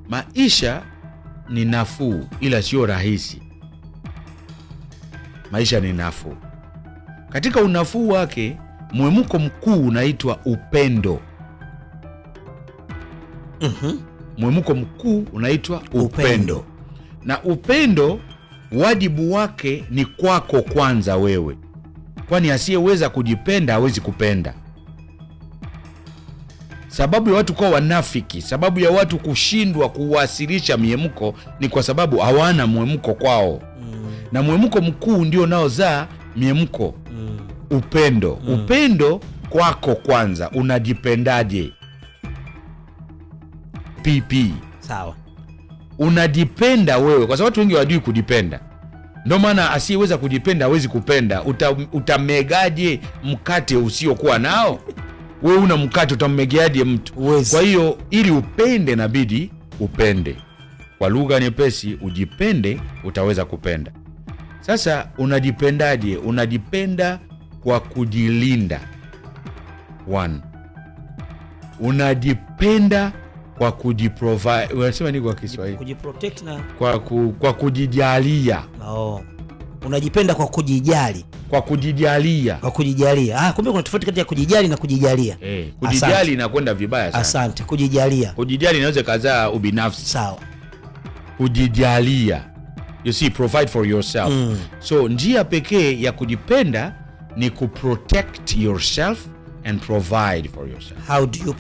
Maisha ni nafuu ila sio rahisi. Maisha ni nafuu. Katika unafuu wake, mwemuko mkuu unaitwa upendo. Mwemuko mkuu unaitwa upendo. Na upendo, wajibu wake ni kwako kwanza wewe. Kwani asiyeweza kujipenda hawezi kupenda. Sababu ya watu kuwa wanafiki, sababu ya watu kushindwa kuwasilisha miemuko ni kwa sababu hawana mwemuko kwao. Na mwemuko mkuu ndio naozaa miemuko. Upendo. Upendo kwako kwanza. Unajipendaje? PP. Sawa. Unajipenda wewe, kwa sababu watu wengi hawajui kujipenda. Ndio maana asiyeweza kujipenda hawezi kupenda. Utamegaje mkate usiokuwa nao? Wewe una mkate, utammegeaje mtu? Kwa hiyo ili upende inabidi upende. Kwa lugha nyepesi, ujipende utaweza kupenda. Sasa unajipendaje? Unajipenda kwa kujilinda. 1. Unajipenda kwa kujiprovide. Unasema nini kwa Kiswahili? Kujiprotect na kwa kujijalia. Unajipenda kwa kujijali. Kwa kujijalia. Kwa kujijalia. Kumbe kuna tofauti kati ya kujijali na kujijalia. Kujijali inakwenda vibaya sana. Asante. Kujijalia. Kujijali inaweza kazaa ubinafsi. Sawa. Kujijalia. You see, provide for yourself. So njia pekee ya kujipenda ni kuprotect yourself and provide for yourself. How do you